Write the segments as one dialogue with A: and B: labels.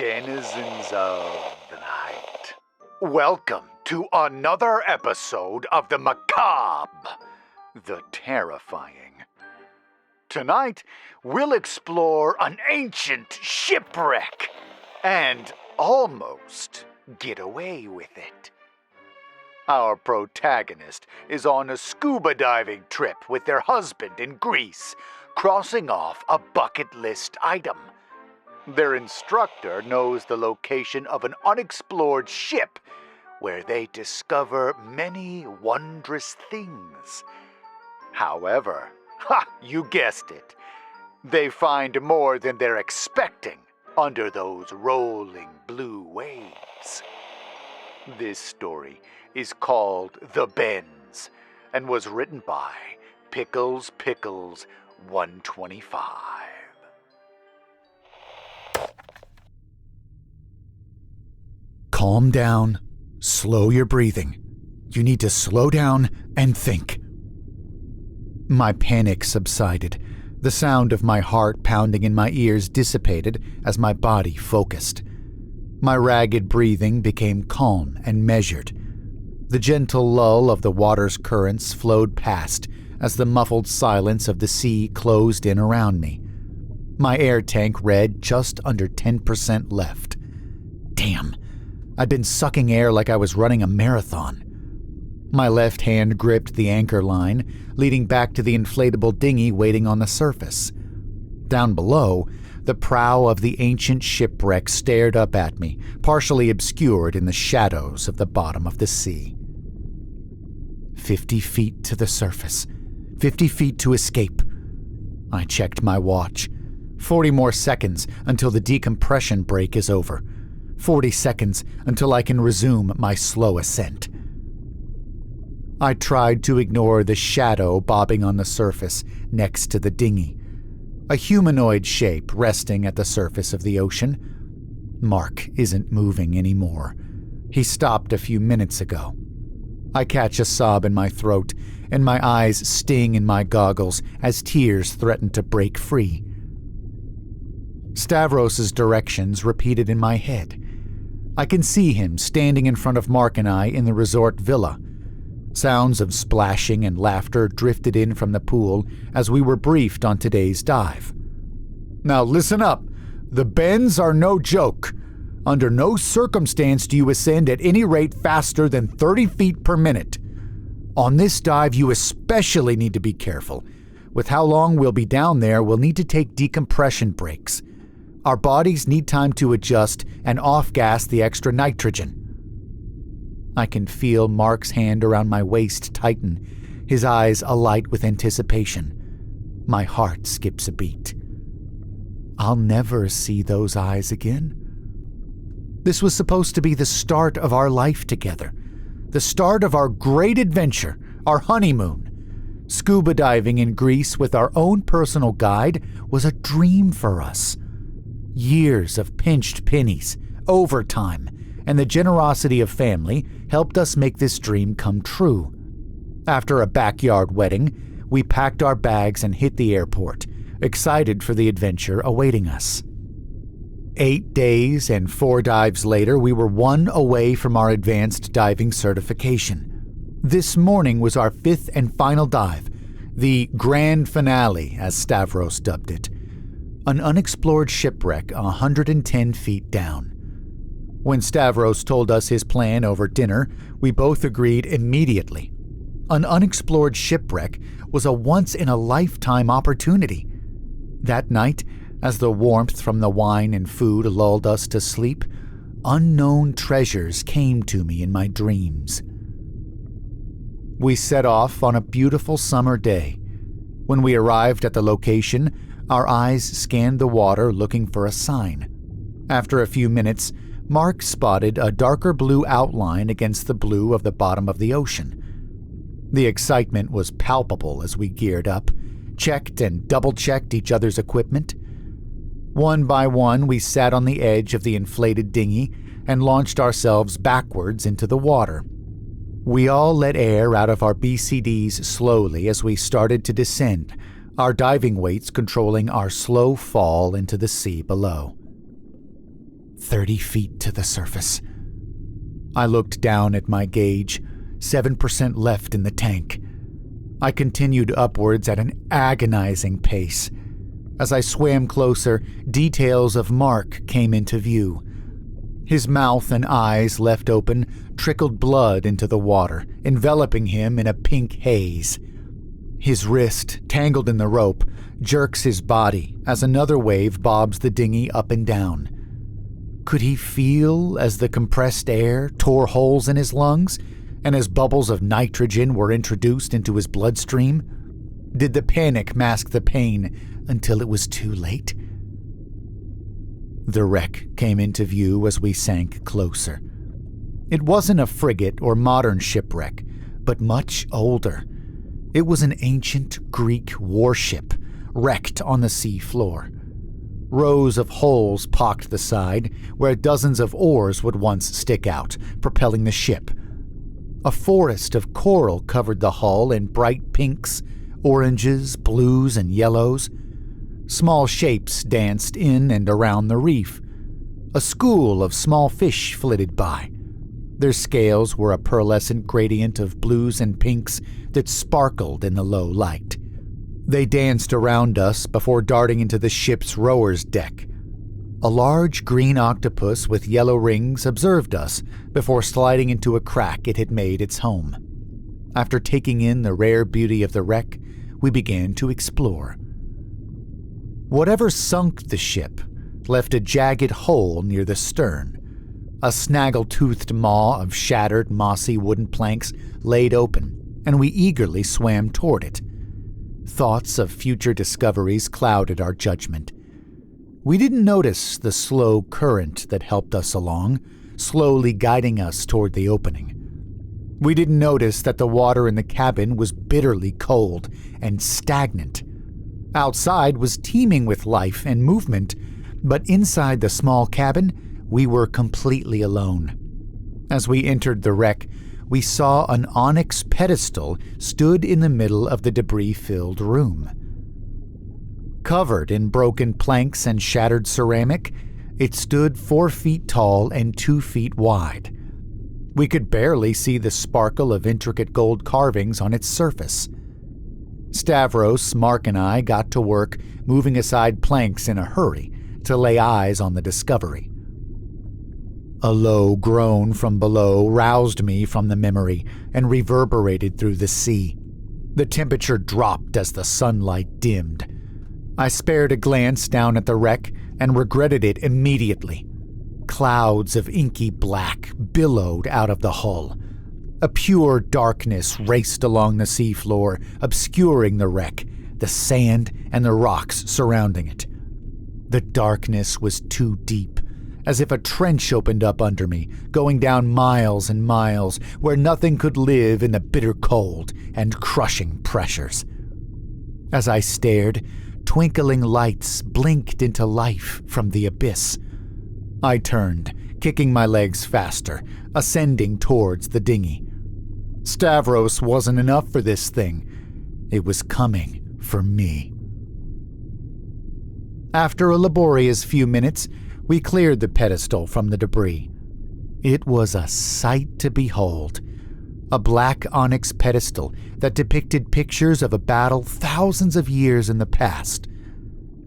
A: denizens of the night. Welcome to another episode of the macabre, the terrifying. Tonight, we'll explore an ancient shipwreck and almost get away with it. Our protagonist is on a scuba diving trip with their husband in Greece, crossing off a bucket list item. Their instructor knows the location of an unexplored ship where they discover many wondrous things. However, you guessed it, they find more than they're expecting under those rolling blue waves. This story is called The Bends and was written by Pickles 125.
B: Calm down. Slow your breathing. You need to slow down and think. My panic subsided. The sound of my heart pounding in my ears dissipated as my body focused. My ragged breathing became calm and measured. The gentle lull of the water's currents flowed past as the muffled silence of the sea closed in around me. My air tank read just under 10% left. Damn. I'd been sucking air like I was running a marathon. My left hand gripped the anchor line, leading back to the inflatable dinghy waiting on the surface. Down below, the prow of the ancient shipwreck stared up at me, partially obscured in the shadows of the bottom of the sea. 50 feet to the surface. 50 feet to escape. I checked my watch. 40 more seconds until the decompression break is over. 40 seconds until I can resume my slow ascent. I tried to ignore the shadow bobbing on the surface next to the dinghy. A humanoid shape resting at the surface of the ocean. Mark isn't moving anymore. He stopped a few minutes ago. I catch a sob in my throat, and my eyes sting in my goggles as tears threaten to break free. Stavros's directions repeated in my head. I can see him standing in front of Mark and I in the resort villa. Sounds of splashing and laughter drifted in from the pool as we were briefed on today's dive. Now listen up. The bends are no joke. Under no circumstance do you ascend at any rate faster than 30 feet per minute. On this dive, you especially need to be careful. With how long we'll be down there, we'll need to take decompression breaks. Our bodies need time to adjust and off-gas the extra nitrogen. I can feel Mark's hand around my waist tighten, his eyes alight with anticipation. My heart skips a beat. I'll never see those eyes again. This was supposed to be the start of our life together, the start of our great adventure, our honeymoon. Scuba diving in Greece with our own personal guide was a dream for us. Years of pinched pennies, overtime, and the generosity of family helped us make this dream come true. After a backyard wedding, we packed our bags and hit the airport, excited for the adventure awaiting us. 8 days and 4 dives later, we were 1 away from our advanced diving certification. This morning was our 5th and final dive, the grand finale, as Stavros dubbed it. An unexplored shipwreck 110 feet down. When Stavros told us his plan over dinner, we both agreed immediately. An unexplored shipwreck was a once-in-a-lifetime opportunity. That night, as the warmth from the wine and food lulled us to sleep, unknown treasures came to me in my dreams. We set off on a beautiful summer day. When we arrived at the location, our eyes scanned the water looking for a sign. After a few minutes, Mark spotted a darker blue outline against the blue of the bottom of the ocean. The excitement was palpable as we geared up, checked and double-checked each other's equipment. One by one, we sat on the edge of the inflated dinghy and launched ourselves backwards into the water. We all let air out of our BCDs slowly as we started to descend, our diving weights controlling our slow fall into the sea below. 30 feet to the surface. I looked down at my gauge, 7% left in the tank. I continued upwards at an agonizing pace. As I swam closer, details of Mark came into view. His mouth and eyes, left open, trickled blood into the water, enveloping him in a pink haze. His wrist, tangled in the rope, jerks his body as another wave bobs the dinghy up and down. Could he feel as the compressed air tore holes in his lungs and as bubbles of nitrogen were introduced into his bloodstream? Did the panic mask the pain until it was too late? The wreck came into view as we sank closer. It wasn't a frigate or modern shipwreck, but much older. It was an ancient Greek warship, wrecked on the sea floor. Rows of holes pocked the side, where dozens of oars would once stick out, propelling the ship. A forest of coral covered the hull in bright pinks, oranges, blues, and yellows. Small shapes danced in and around the reef. A school of small fish flitted by. Their scales were a pearlescent gradient of blues and pinks that sparkled in the low light. They danced around us before darting into the ship's rower's deck. A large green octopus with yellow rings observed us before sliding into a crack it had made its home. After taking in the rare beauty of the wreck, we began to explore. Whatever sunk the ship left a jagged hole near the stern. A snaggle-toothed maw of shattered, mossy wooden planks laid open, and we eagerly swam toward it. Thoughts of future discoveries clouded our judgment. We didn't notice the slow current that helped us along, slowly guiding us toward the opening. We didn't notice that the water in the cabin was bitterly cold and stagnant. Outside was teeming with life and movement, but inside the small cabin, we were completely alone. As we entered the wreck, we saw an onyx pedestal stood in the middle of the debris-filled room. Covered in broken planks and shattered ceramic, it stood 4 feet tall and 2 feet wide. We could barely see the sparkle of intricate gold carvings on its surface. Stavros, Mark, and I got to work moving aside planks in a hurry to lay eyes on the discovery. A low groan from below roused me from the memory and reverberated through the sea. The temperature dropped as the sunlight dimmed. I spared a glance down at the wreck and regretted it immediately. Clouds of inky black billowed out of the hull. A pure darkness raced along the seafloor, obscuring the wreck, the sand, and the rocks surrounding it. The darkness was too deep, as if a trench opened up under me, going down miles and miles, where nothing could live in the bitter cold and crushing pressures. As I stared, twinkling lights blinked into life from the abyss. I turned, kicking my legs faster, ascending towards the dinghy. Stavros wasn't enough for this thing. It was coming for me. After a laborious few minutes, we cleared the pedestal from the debris. It was a sight to behold. A black onyx pedestal that depicted pictures of a battle thousands of years in the past.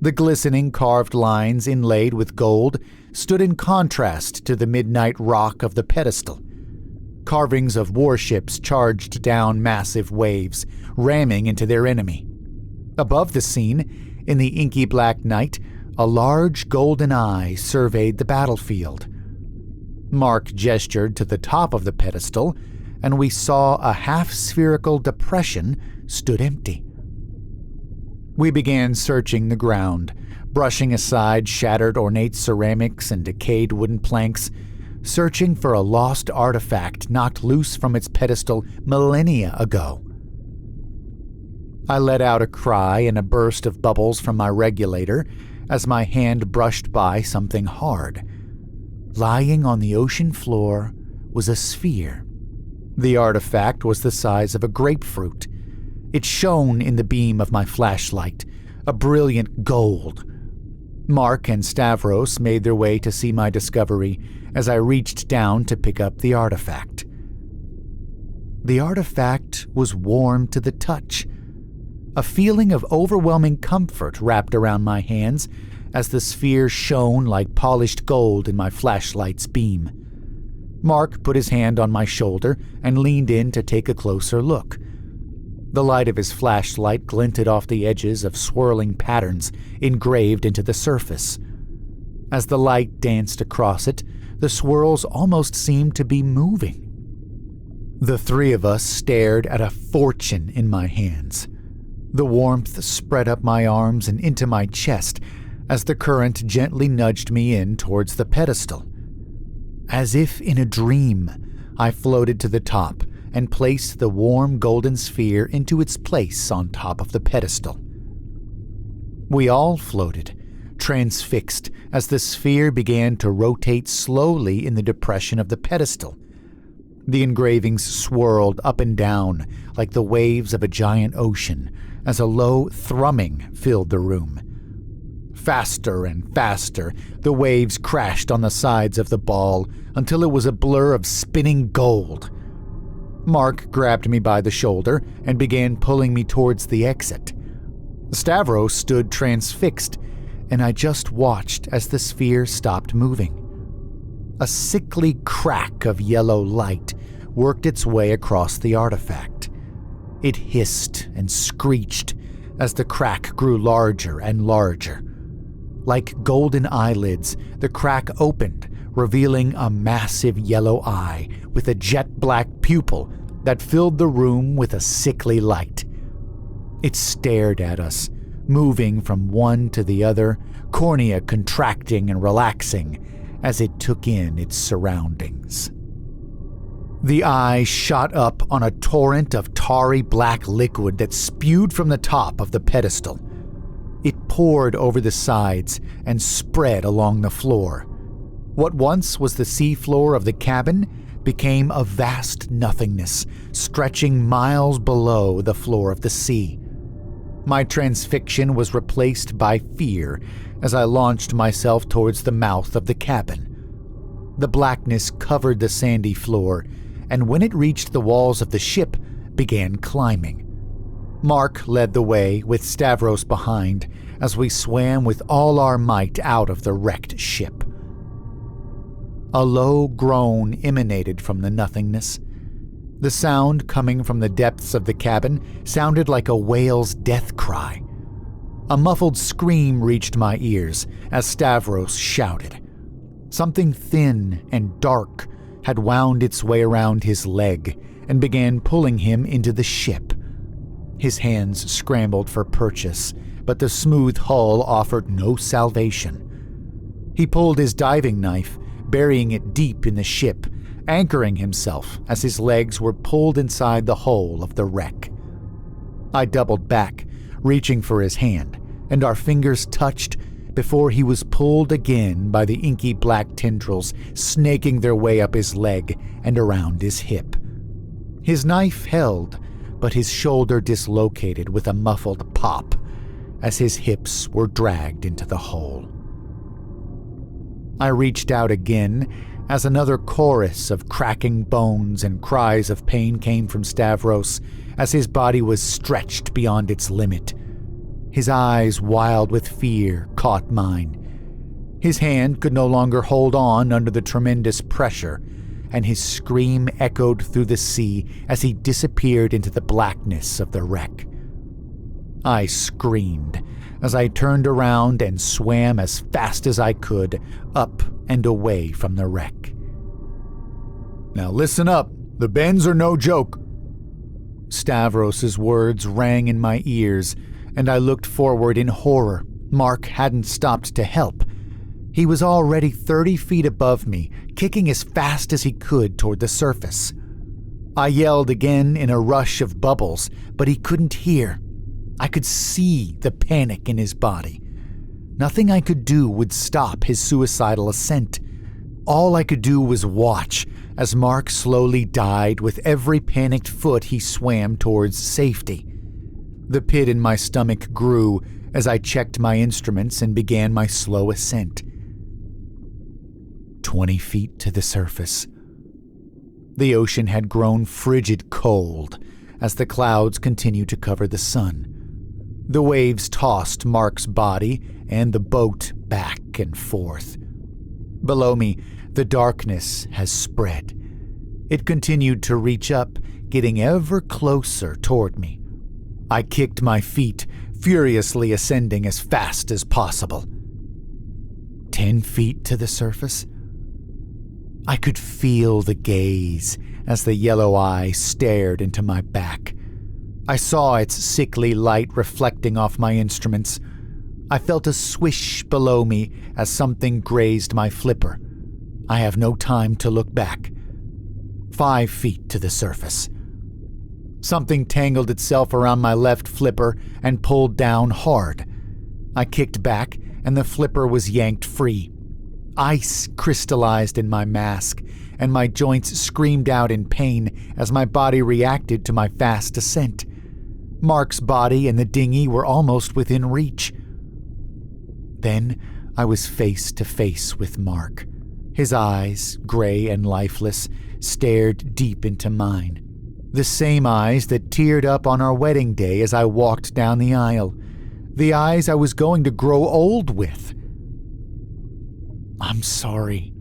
B: The glistening carved lines inlaid with gold stood in contrast to the midnight rock of the pedestal. Carvings of warships charged down massive waves, ramming into their enemy. Above the scene, in the inky black night, a large golden eye surveyed the battlefield. Mark gestured to the top of the pedestal, and we saw a half-spherical depression stood empty. We began searching the ground, brushing aside shattered ornate ceramics and decayed wooden planks, searching for a lost artifact knocked loose from its pedestal millennia ago. I let out a cry and a burst of bubbles from my regulator as my hand brushed by something hard. Lying on the ocean floor was a sphere. The artifact was the size of a grapefruit. It shone in the beam of my flashlight, a brilliant gold. Mark and Stavros made their way to see my discovery as I reached down to pick up the artifact. The artifact was warm to the touch. A feeling of overwhelming comfort wrapped around my hands as the sphere shone like polished gold in my flashlight's beam. Mark put his hand on my shoulder and leaned in to take a closer look. The light of his flashlight glinted off the edges of swirling patterns engraved into the surface. As the light danced across it, the swirls almost seemed to be moving. The three of us stared at a fortune in my hands. The warmth spread up my arms and into my chest as the current gently nudged me in towards the pedestal. As if in a dream, I floated to the top and placed the warm golden sphere into its place on top of the pedestal. We all floated, transfixed as the sphere began to rotate slowly in the depression of the pedestal. The engravings swirled up and down like the waves of a giant ocean as a low thrumming filled the room. Faster and faster, the waves crashed on the sides of the ball until it was a blur of spinning gold. Mark grabbed me by the shoulder and began pulling me towards the exit. Stavros stood transfixed, and I just watched as the sphere stopped moving. A sickly crack of yellow light worked its way across the artifact. It hissed and screeched as the crack grew larger and larger. Like golden eyelids, the crack opened, revealing a massive yellow eye with a jet-black pupil that filled the room with a sickly light. It stared at us, moving from one to the other, cornea contracting and relaxing as it took in its surroundings. The eye shot up on a torrent of tarry black liquid that spewed from the top of the pedestal. It poured over the sides and spread along the floor. What once was the seafloor of the cabin became a vast nothingness, stretching miles below the floor of the sea. My transfixion was replaced by fear as I launched myself towards the mouth of the cabin. The blackness covered the sandy floor, and when it reached the walls of the ship, began climbing. Mark led the way, with Stavros behind, as we swam with all our might out of the wrecked ship. A low groan emanated from the nothingness. The sound coming from the depths of the cabin sounded like a whale's death cry. A muffled scream reached my ears as Stavros shouted. Something thin and dark had wound its way around his leg and began pulling him into the ship. His hands scrambled for purchase, but the smooth hull offered no salvation. He pulled his diving knife, burying it deep in the ship, anchoring himself as his legs were pulled inside the hull of the wreck. I doubled back, reaching for his hand, and our fingers touched before he was pulled again by the inky black tendrils snaking their way up his leg and around his hip. His knife held, but his shoulder dislocated with a muffled pop as his hips were dragged into the hole. I reached out again as another chorus of cracking bones and cries of pain came from Stavros as his body was stretched beyond its limit. His eyes, wild with fear, caught mine. His hand could no longer hold on under the tremendous pressure, and his scream echoed through the sea as he disappeared into the blackness of the wreck. I screamed as I turned around and swam as fast as I could up and away from the wreck. "Now listen up, the bends are no joke." Stavros's words rang in my ears, and I looked forward in horror. Mark hadn't stopped to help. He was already 30 feet above me, kicking as fast as he could toward the surface. I yelled again in a rush of bubbles, but he couldn't hear. I could see the panic in his body. Nothing I could do would stop his suicidal ascent. All I could do was watch as Mark slowly died with every panicked foot he swam towards safety. The pit in my stomach grew as I checked my instruments and began my slow ascent. 20 feet to the surface. The ocean had grown frigid cold as the clouds continued to cover the sun. The waves tossed Mark's body and the boat back and forth. Below me, the darkness has spread. It continued to reach up, getting ever closer toward me. I kicked my feet, furiously ascending as fast as possible. 10 feet to the surface. I could feel the gaze as the yellow eye stared into my back. I saw its sickly light reflecting off my instruments. I felt a swish below me as something grazed my flipper. I have no time to look back. 5 feet to the surface. Something tangled itself around my left flipper and pulled down hard. I kicked back and the flipper was yanked free. Ice crystallized in my mask, and my joints screamed out in pain as my body reacted to my fast ascent. Mark's body and the dinghy were almost within reach. Then I was face to face with Mark. His eyes, gray and lifeless, stared deep into mine. The same eyes that teared up on our wedding day as I walked down the aisle. The eyes I was going to grow old with. I'm sorry.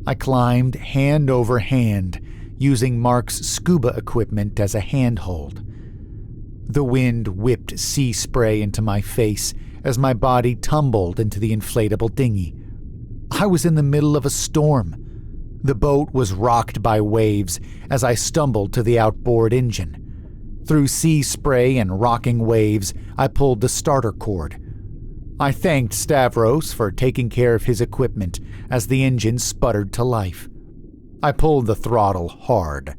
B: I climbed hand over hand, using Mark's scuba equipment as a handhold. The wind whipped sea spray into my face as my body tumbled into the inflatable dinghy. I was in the middle of a storm. The boat was rocked by waves as I stumbled to the outboard engine. Through sea spray and rocking waves, I pulled the starter cord. I thanked Stavros for taking care of his equipment as the engine sputtered to life. I pulled the throttle hard.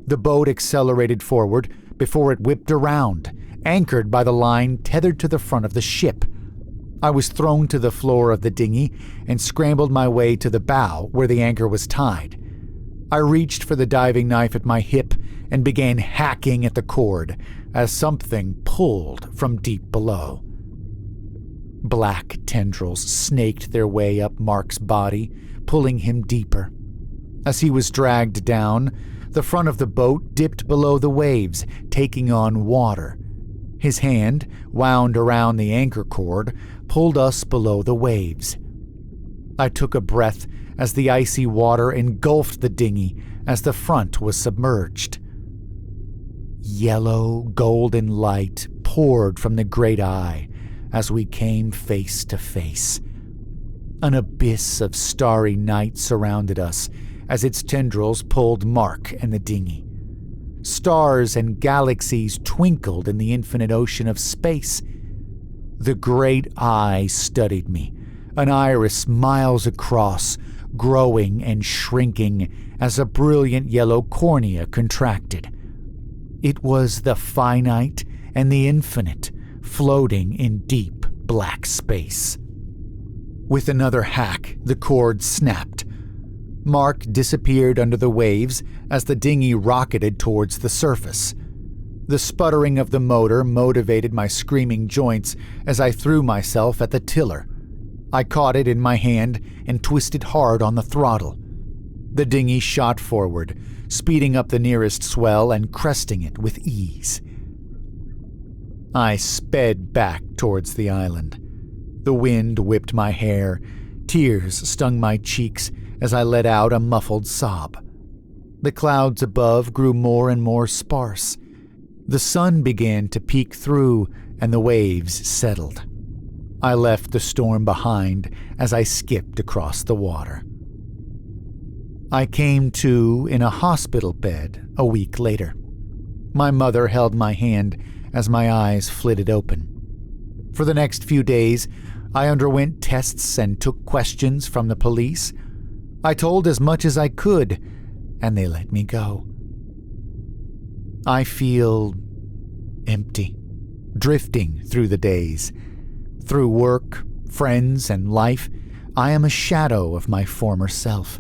B: The boat accelerated forward before it whipped around, anchored by the line tethered to the front of the ship. I was thrown to the floor of the dinghy and scrambled my way to the bow where the anchor was tied. I reached for the diving knife at my hip and began hacking at the cord as something pulled from deep below. Black tendrils snaked their way up Mark's body, pulling him deeper. As he was dragged down, the front of the boat dipped below the waves, taking on water. His hand, wound around the anchor cord, pulled us below the waves. I took a breath as the icy water engulfed the dinghy as the front was submerged. Yellow, golden light poured from the great eye as we came face to face. An abyss of starry night surrounded us as its tendrils pulled Mark and the dinghy. Stars and galaxies twinkled in the infinite ocean of space. The great eye studied me, an iris miles across, growing and shrinking as a brilliant yellow cornea contracted. It was the finite and the infinite, floating in deep black space. With another hack, the cord snapped. Mark disappeared under the waves as the dinghy rocketed towards the surface. The sputtering of the motor motivated my screaming joints as I threw myself at the tiller. I caught it in my hand and twisted hard on the throttle. The dinghy shot forward, speeding up the nearest swell and cresting it with ease. I sped back towards the island. The wind whipped my hair. Tears stung my cheeks as I let out a muffled sob. The clouds above grew more and more sparse. The sun began to peek through, and the waves settled. I left the storm behind as I skipped across the water. I came to in a hospital bed a week later. My mother held my hand as my eyes flitted open. For the next few days, I underwent tests and took questions from the police. I told as much as I could, and they let me go. I feel empty, drifting through the days. Through work, friends, and life, I am a shadow of my former self.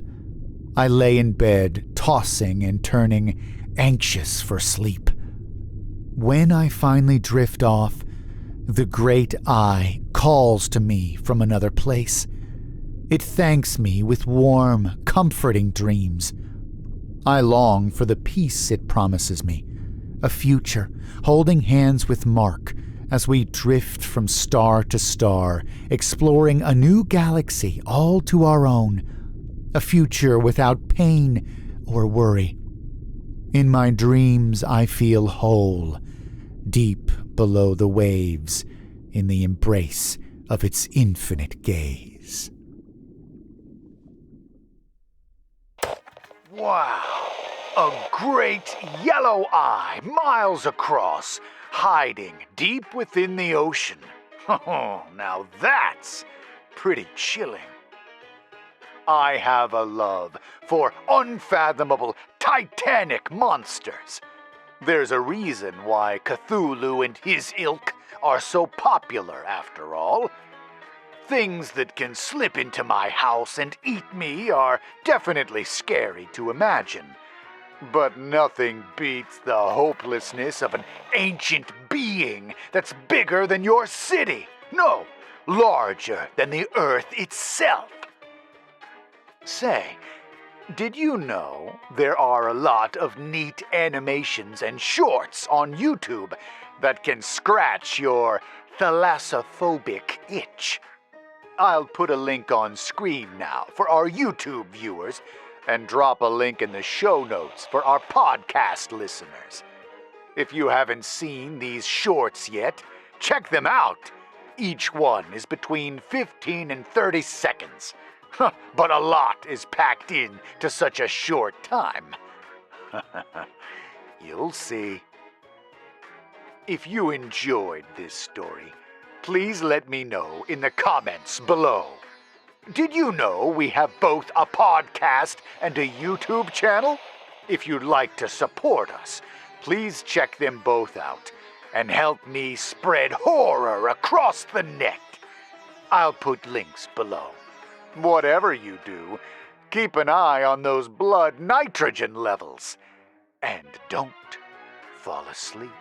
B: I lay in bed, tossing and turning, anxious for sleep. When I finally drift off, The great eye calls to me from another place. It thanks me with warm, comforting dreams. I long for the peace it promises me, a future holding hands with Mark as we drift from star to star, exploring a new galaxy all to our own, a future without pain or worry. In my dreams I feel whole, deep below the waves, in the embrace of its infinite gaze.
A: Wow! A great yellow eye miles across, hiding deep within the ocean. Oh, now that's pretty chilling. I have a love for unfathomable, titanic monsters. There's a reason why Cthulhu and his ilk are so popular, after all. Things that can slip into my house and eat me are definitely scary to imagine. But nothing beats the hopelessness of an ancient being that's bigger than your city. No, larger than the Earth itself. Say, did you know there are a lot of neat animations and shorts on YouTube that can scratch your thalassophobic itch? I'll put a link on screen now for our YouTube viewers and drop a link in the show notes for our podcast listeners. If you haven't seen these shorts yet, check them out. Each one is between 15 and 30 seconds. But a lot is packed in to such a short time. You'll see. If you enjoyed this story, please let me know in the comments below. Did you know we have both a podcast and a YouTube channel? If you'd like to support us, please check them both out and help me spread horror across the net. I'll put links below. Whatever you do, keep an eye on those blood nitrogen levels. And don't fall asleep.